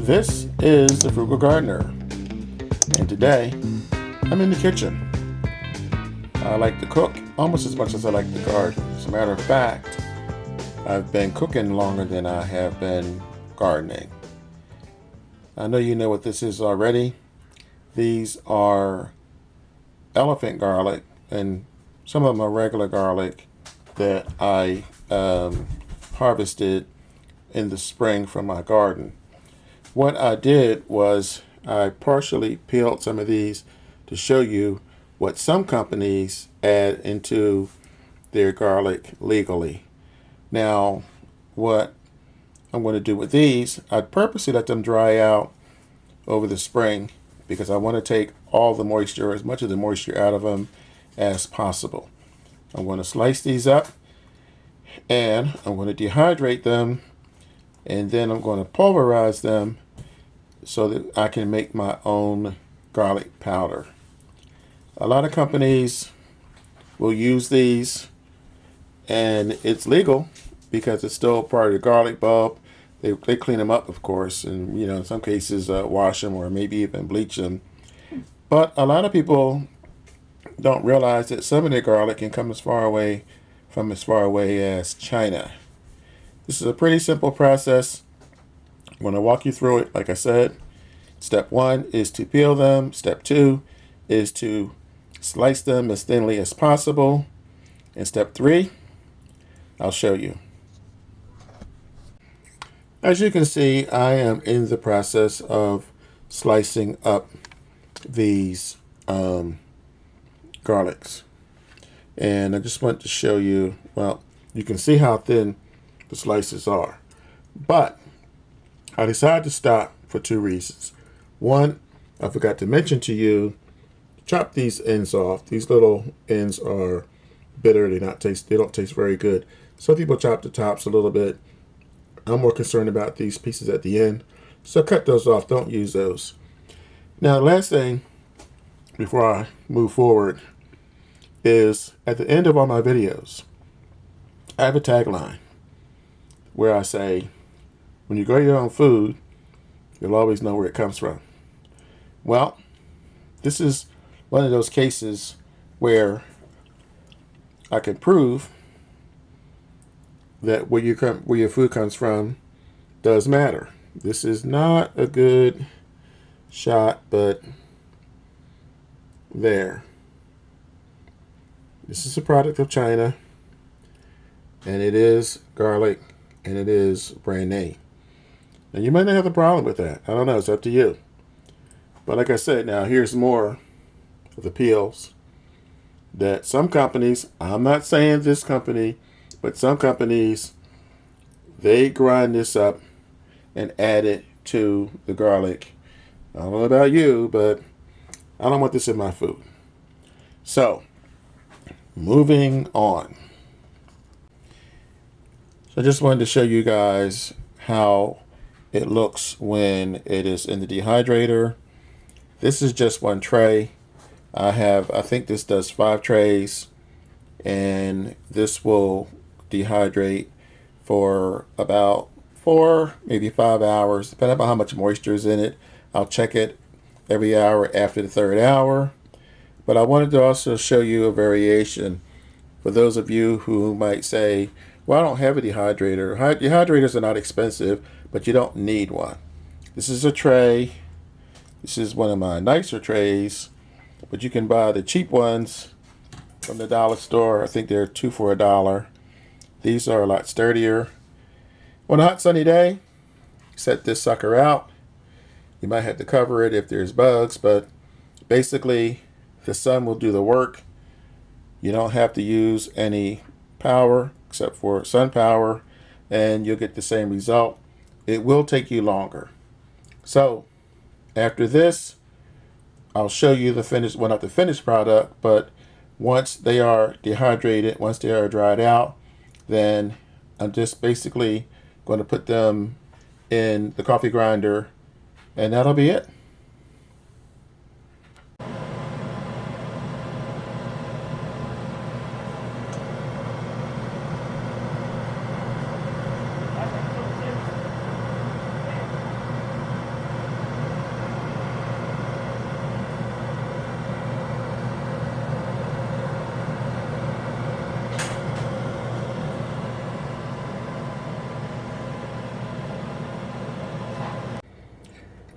This is the Frugal Gardener, and today I'm in the kitchen. I like to cook almost as much as I like to garden. As a matter of fact, I've been cooking longer than I have been gardening. I know you know what this is already. These are elephant garlic, and some of them are regular garlic that I harvested in the spring from my garden. What I did was I partially peeled some of these to show you what some companies add into their garlic legally. Now, what I'm going to do with these, I purposely let them dry out over the spring because I want to take all the moisture, as much of the moisture out of them as possible. I'm going to slice these up and I'm going to dehydrate them, and then I'm going to pulverize them so that I can make my own garlic powder. A lot of companies will use these, and it's legal because it's still part of the garlic bulb. They clean them up, of course, and in some cases wash them or maybe even bleach them. But a lot of people don't realize that some of their garlic can come as far away as China. This is a pretty simple process. I'm going to walk you through it. Like I said, step 1 is to peel them. Step 2 is to slice them as thinly as possible. And step 3, I'll show you. As you can see, I am in the process of slicing up these garlics. And I just want to show you, well, you can see how thin the slices are. But I decided to stop for 2 reasons. One, I forgot to mention to you, chop these ends off. These little ends are bitter. They don't taste very good. Some people chop the tops a little bit. I'm more concerned about these pieces at the end. So cut those off. Don't use those. Now, the last thing before I move forward is at the end of all my videos, I have a tagline where I say, when you grow your own food, you'll always know where it comes from. Well, this is one of those cases where I can prove that where your food comes from does matter. This is not a good shot, but there. This is a product of China, and it is garlic, and it is brand name. And you might not have a problem with that. I don't know. It's up to you. But like I said, now here's more of the peels that some companies, I'm not saying this company, but some companies, they grind this up and add it to the garlic. I don't know about you, but I don't want this in my food. So, moving on. So I just wanted to show you guys how it looks when it is in the dehydrator. This is just one tray. I think this does 5 trays, and this will dehydrate for about 4, maybe 5 hours, depending on how much moisture is in it. I'll check it every hour after the 3rd hour. But I wanted to also show you a variation for those of you who might say, well, I don't have a dehydrator. Dehydrators are not expensive, but you don't need one. This is a tray. This is one of my nicer trays, but you can buy the cheap ones from the dollar store. I think they're 2 for $1. These are a lot sturdier. On a hot sunny day, set this sucker out. You might have to cover it if there's bugs, but basically the sun will do the work. You don't have to use any power except for sun power, and you'll get the same result. It will take you longer. So after this, I'll show you the finished, well, not the finished product, but once they are dehydrated, once they are dried out, then I'm just basically going to put them in the coffee grinder, and that'll be it.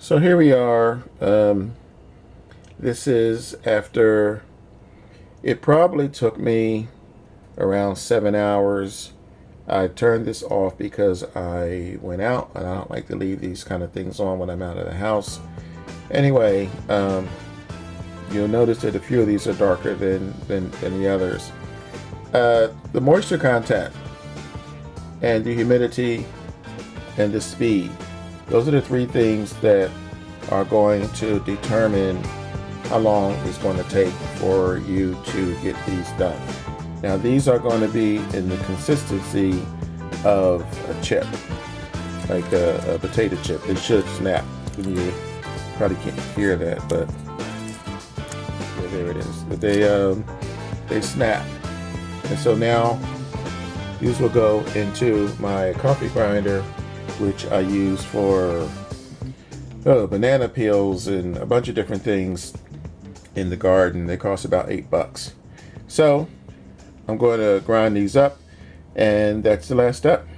So here we are. This is after, it probably took me around 7 hours. I turned this off because I went out and I don't like to leave these kind of things on when I'm out of the house. Anyway, you'll notice that a few of these are darker than the others. The moisture content and the humidity and the speed. Those are the three things that are going to determine how long it's going to take for you to get these done. Now these are going to be in the consistency of a chip, like a potato chip. It should snap. You probably can't hear that, but yeah, there it is. But they snap. And so now these will go into my coffee grinder, which I use for banana peels and a bunch of different things in the garden. They cost about $8. So I'm going to grind these up, and that's the last step.